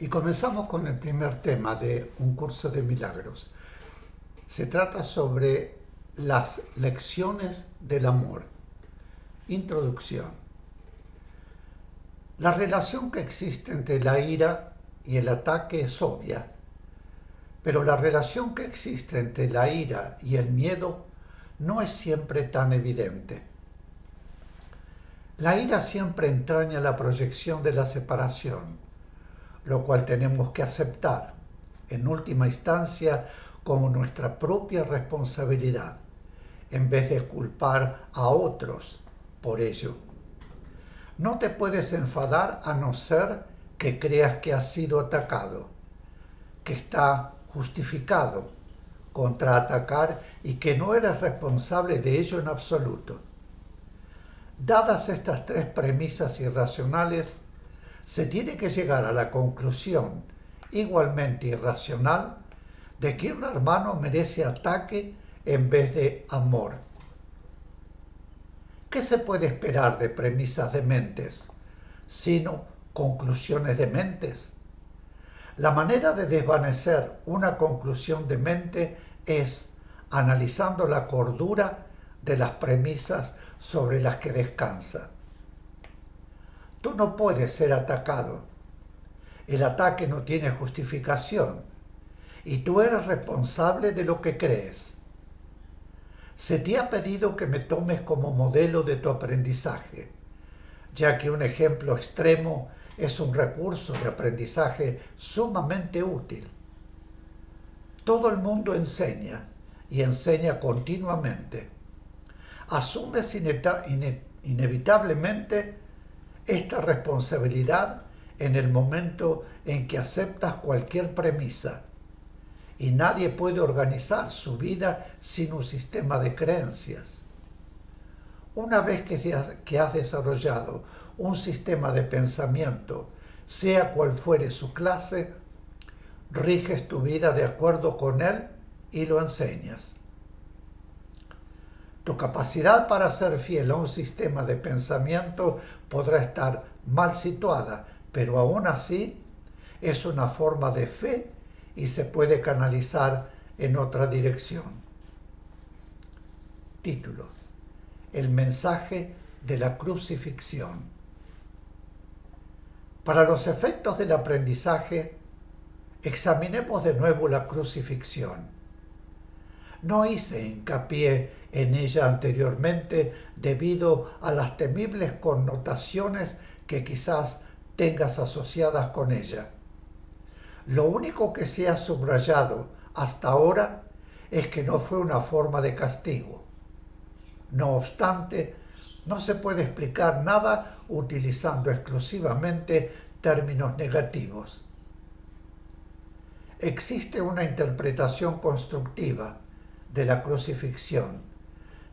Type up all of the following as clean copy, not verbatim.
Y comenzamos con el primer tema de Un curso de milagros. Se trata sobre las lecciones del amor. Introducción. La relación que existe entre la ira y el ataque es obvia, pero la relación que existe entre la ira y el miedo no es siempre tan evidente. La ira siempre entraña la proyección de la separación, lo cual tenemos que aceptar, en última instancia, como nuestra propia responsabilidad, en vez de culpar a otros por ello. No te puedes enfadar a no ser que creas que has sido atacado, que está justificado contraatacar y que no eres responsable de ello en absoluto. Dadas estas tres premisas irracionales, se tiene que llegar a la conclusión, igualmente irracional, de que un hermano merece ataque en vez de amor. ¿Qué se puede esperar de premisas dementes, sino conclusiones dementes? La manera de desvanecer una conclusión demente es analizando la cordura de las premisas sobre las que descansa. Tú no puedes ser atacado. El ataque no tiene justificación y tú eres responsable de lo que crees. Se te ha pedido que me tomes como modelo de tu aprendizaje, ya que un ejemplo extremo es un recurso de aprendizaje sumamente útil. Todo el mundo enseña y enseña continuamente. Asumes inevitablemente esta responsabilidad en el momento en que aceptas cualquier premisa, y nadie puede organizar su vida sin un sistema de creencias. Una vez que has desarrollado un sistema de pensamiento, sea cual fuere su clase, riges tu vida de acuerdo con él y lo enseñas. Tu capacidad para ser fiel a un sistema de pensamiento podrá estar mal situada, pero aún así es una forma de fe y se puede canalizar en otra dirección. Título: El mensaje de la crucifixión. Para los efectos del aprendizaje, examinemos de nuevo la crucifixión. No hice hincapié en ella anteriormente debido a las temibles connotaciones que quizás tengas asociadas con ella. Lo único que se ha subrayado hasta ahora es que no fue una forma de castigo. No obstante, no se puede explicar nada utilizando exclusivamente términos negativos. Existe una interpretación constructiva de la crucifixión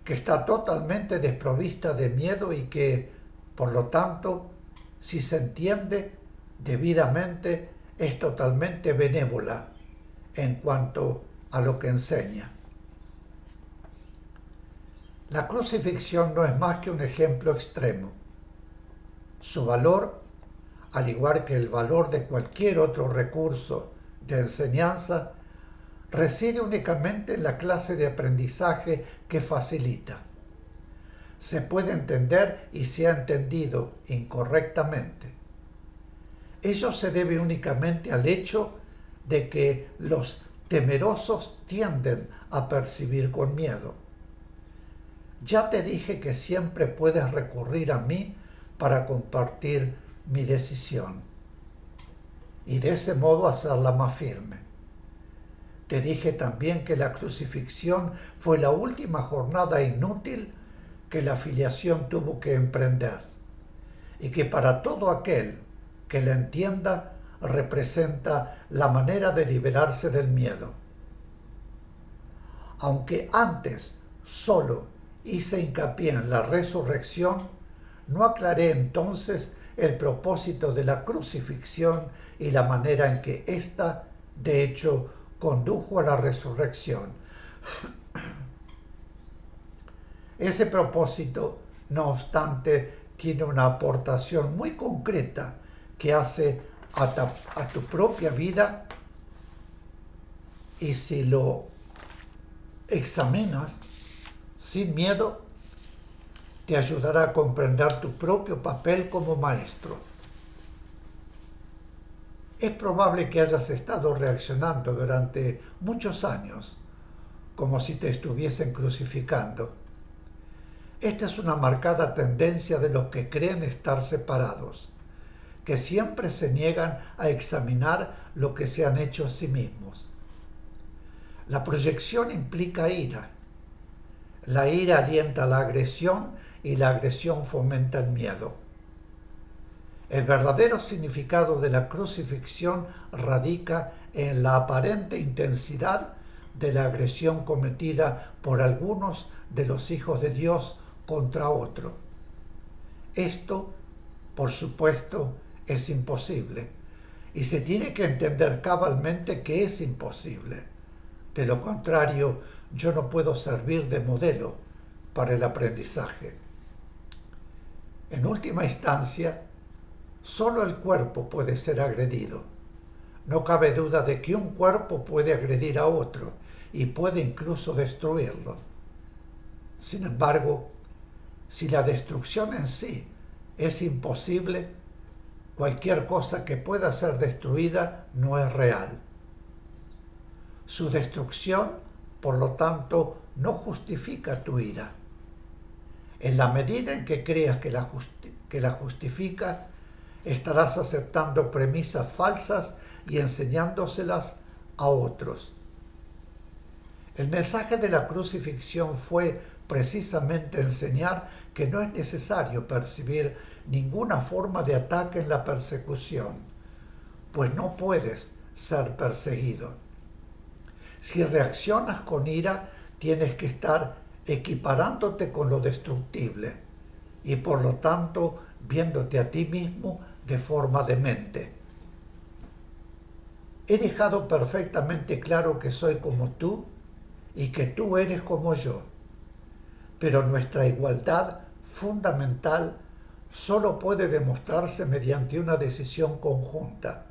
que está totalmente desprovista de miedo y que, por lo tanto, si se entiende debidamente, es totalmente benévola en cuanto a lo que enseña. La crucifixión no es más que un ejemplo extremo. Su valor, al igual que el valor de cualquier otro recurso de enseñanza, reside únicamente en la clase de aprendizaje que facilita. Se puede entender y se ha entendido incorrectamente. Ello se debe únicamente al hecho de que los temerosos tienden a percibir con miedo. Ya te dije que siempre puedes recurrir a mí para compartir mi decisión y de ese modo hacerla más firme. Te dije también que la crucifixión fue la última jornada inútil que la filiación tuvo que emprender y que para todo aquel que la entienda representa la manera de liberarse del miedo. Aunque antes solo hice hincapié en la resurrección, no aclaré entonces el propósito de la crucifixión y la manera en que ésta, de hecho, condujo a la resurrección. Ese propósito, no obstante, tiene una aportación muy concreta que hace a tu propia vida, y si lo examinas sin miedo, te ayudará a comprender tu propio papel como maestro. Es probable que hayas estado reaccionando durante muchos años como si te estuviesen crucificando. Esta es una marcada tendencia de los que creen estar separados, que siempre se niegan a examinar lo que se han hecho a sí mismos. La proyección implica ira. La ira alienta la agresión y la agresión fomenta el miedo. El verdadero significado de la crucifixión radica en la aparente intensidad de la agresión cometida por algunos de los hijos de Dios contra otro. Esto, por supuesto, es imposible, y se tiene que entender cabalmente que es imposible. De lo contrario, yo no puedo servir de modelo para el aprendizaje. En última instancia, solo el cuerpo puede ser agredido. No cabe duda de que un cuerpo puede agredir a otro y puede incluso destruirlo. Sin embargo, si la destrucción en sí es imposible, cualquier cosa que pueda ser destruida no es real. Su destrucción, por lo tanto, no justifica tu ira. En la medida en que creas que la justifica, estarás aceptando premisas falsas y enseñándoselas a otros. El mensaje de la crucifixión fue precisamente enseñar que no es necesario percibir ninguna forma de ataque en la persecución, pues no puedes ser perseguido. Si reaccionas con ira, tienes que estar equiparándote con lo destructible y por lo tanto viéndote a ti mismo de forma demente. He dejado perfectamente claro que soy como tú y que tú eres como yo, pero nuestra igualdad fundamental solo puede demostrarse mediante una decisión conjunta.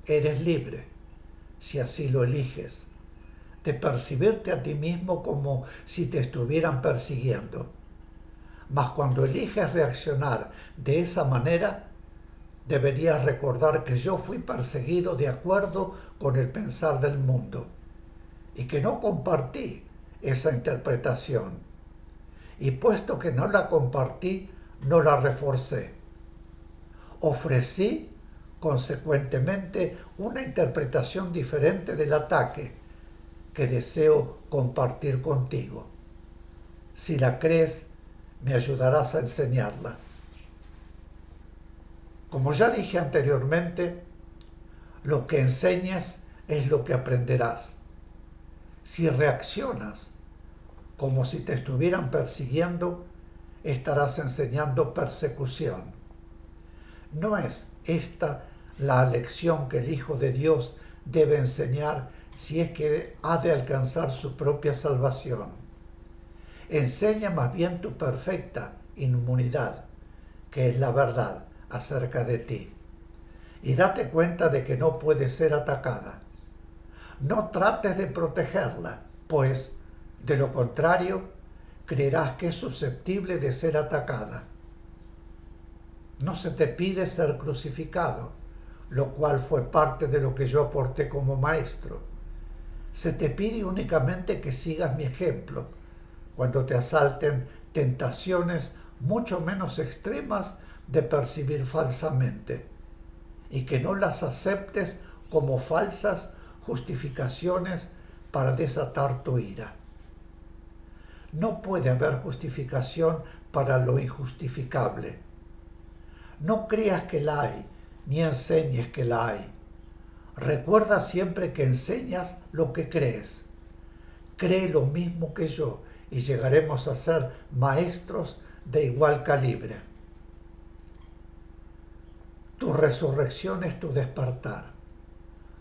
Eres libre, si así lo eliges, de percibirte a ti mismo como si te estuvieran persiguiendo. Mas cuando eliges reaccionar de esa manera, deberías recordar que yo fui perseguido de acuerdo con el pensar del mundo y que no compartí esa interpretación. Y puesto que no la compartí, no la reforcé. Ofrecí, consecuentemente, una interpretación diferente del ataque que deseo compartir contigo. Si la crees, me ayudarás a enseñarla. Como ya dije anteriormente, lo que enseñas es lo que aprenderás. Si reaccionas como si te estuvieran persiguiendo, estarás enseñando persecución. ¿No es esta la lección que el Hijo de Dios debe enseñar si es que ha de alcanzar su propia salvación? Enseña más bien tu perfecta inmunidad, que es la verdad acerca de ti. Y date cuenta de que no puede ser atacada. No trates de protegerla, pues, de lo contrario, creerás que es susceptible de ser atacada. No se te pide ser crucificado, lo cual fue parte de lo que yo aporté como maestro. Se te pide únicamente que sigas mi ejemplo cuando te asalten tentaciones mucho menos extremas de percibir falsamente, y que no las aceptes como falsas justificaciones para desatar tu ira. No puede haber justificación para lo injustificable. No creas que la hay, ni enseñes que la hay. Recuerda siempre que enseñas lo que crees. Cree lo mismo que yo y llegaremos a ser maestros de igual calibre. Tu resurrección es tu despertar.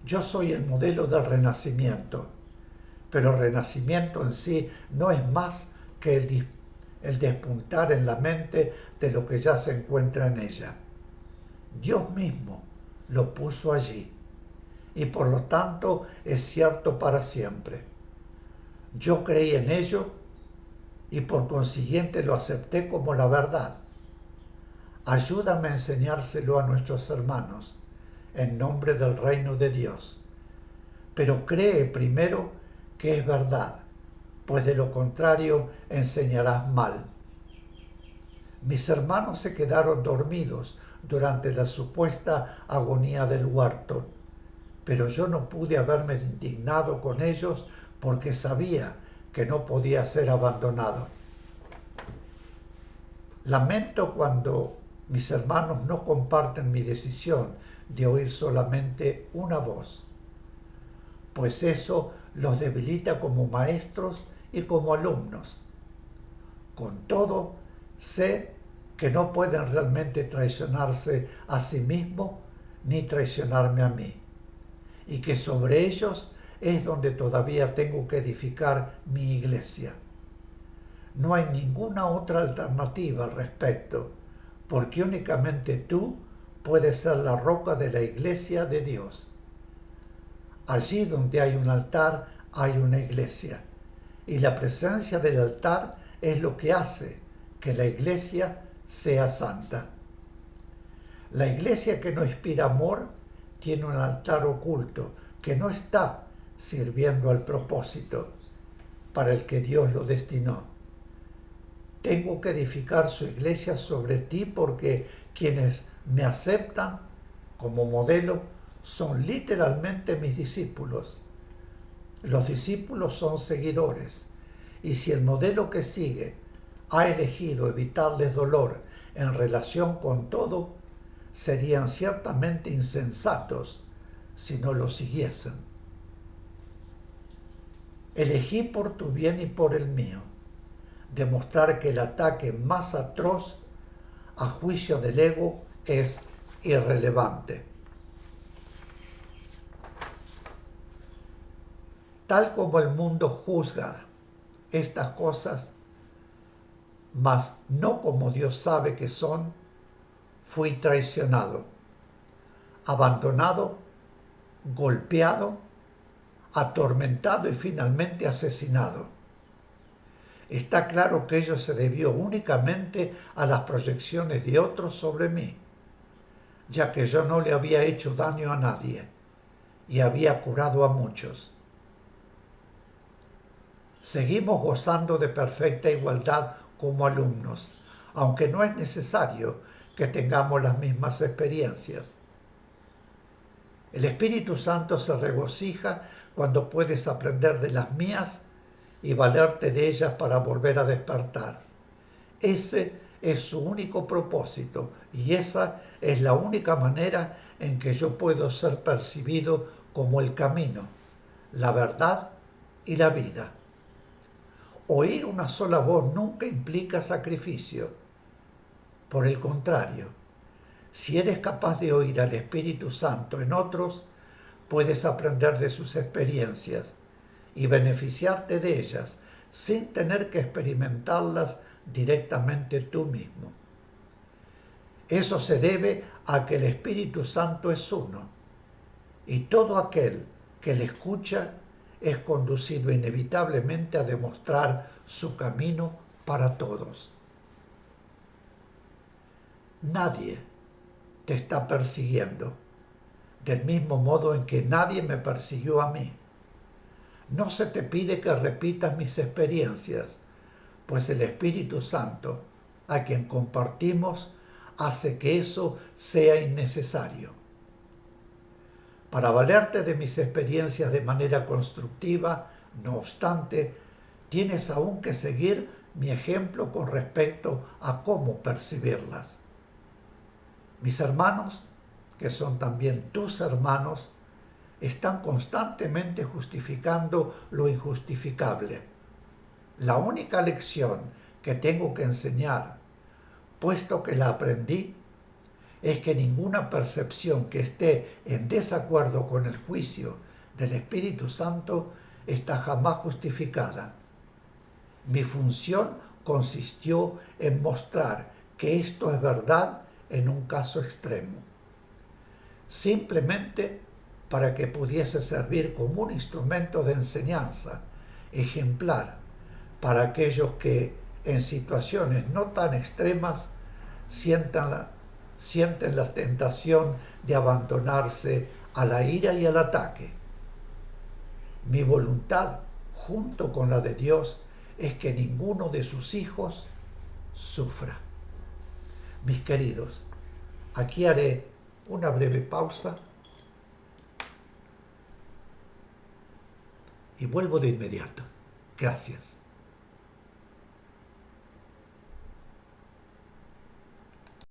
Yo soy el modelo del renacimiento, pero el renacimiento en sí no es más que el despuntar en la mente de lo que ya se encuentra en ella. Dios mismo lo puso allí y por lo tanto es cierto para siempre. Yo creí en ello y por consiguiente lo acepté como la verdad. Ayúdame a enseñárselo a nuestros hermanos en nombre del reino de Dios. Pero cree primero que es verdad, pues de lo contrario enseñarás mal. Mis hermanos se quedaron dormidos durante la supuesta agonía del huerto, pero yo no pude haberme indignado con ellos porque sabía que no podía ser abandonado. Lamento cuando mis hermanos no comparten mi decisión de oír solamente una voz, pues eso los debilita como maestros y como alumnos. Con todo, sé que no pueden realmente traicionarse a sí mismos ni traicionarme a mí, y que sobre ellos es donde todavía tengo que edificar mi iglesia. No hay ninguna otra alternativa al respecto, porque únicamente tú puedes ser la roca de la iglesia de Dios. Allí donde hay un altar hay una iglesia, y la presencia del altar es lo que hace que la iglesia sea santa. La iglesia que no inspira amor tiene un altar oculto que no está sirviendo al propósito para el que Dios lo destinó. Tengo que edificar su iglesia sobre ti porque quienes me aceptan como modelo son literalmente mis discípulos. Los discípulos son seguidores, y si el modelo que sigue ha elegido evitarles dolor en relación con todo, serían ciertamente insensatos si no lo siguiesen. Elegí por tu bien y por el mío demostrar que el ataque más atroz a juicio del ego es irrelevante. Tal como el mundo juzga estas cosas, mas no como Dios sabe que son, fui traicionado, abandonado, golpeado, atormentado y finalmente asesinado. Está claro que ello se debió únicamente a las proyecciones de otros sobre mí, ya que yo no le había hecho daño a nadie y había curado a muchos. Seguimos gozando de perfecta igualdad como alumnos, aunque no es necesario que tengamos las mismas experiencias. El Espíritu Santo se regocija cuando puedes aprender de las mías y valerte de ellas para volver a despertar. Ese es su único propósito y esa es la única manera en que yo puedo ser percibido como el camino, la verdad y la vida. Oír una sola voz nunca implica sacrificio. Por el contrario, si eres capaz de oír al Espíritu Santo en otros, puedes aprender de sus experiencias y beneficiarte de ellas sin tener que experimentarlas directamente tú mismo. Eso se debe a que el Espíritu Santo es uno, y todo aquel que le escucha es conducido inevitablemente a demostrar su camino para todos. Nadie te está persiguiendo, del mismo modo en que nadie me persiguió a mí. No se te pide que repitas mis experiencias, pues el Espíritu Santo, a quien compartimos, hace que eso sea innecesario. Para valerte de mis experiencias de manera constructiva, no obstante, tienes aún que seguir mi ejemplo con respecto a cómo percibirlas. Mis hermanos, que son también tus hermanos, están constantemente justificando lo injustificable. La única lección que tengo que enseñar, puesto que la aprendí, es que ninguna percepción que esté en desacuerdo con el juicio del Espíritu Santo está jamás justificada. Mi función consistió en mostrar que esto es verdad en un caso extremo. simplemente para que pudiese servir como un instrumento de enseñanza ejemplar para aquellos que en situaciones no tan extremas sienten la tentación de abandonarse a la ira y al ataque. Mi voluntad, junto con la de Dios, es que ninguno de sus hijos sufra. Mis queridos, aquí haré una breve pausa y vuelvo de inmediato. Gracias.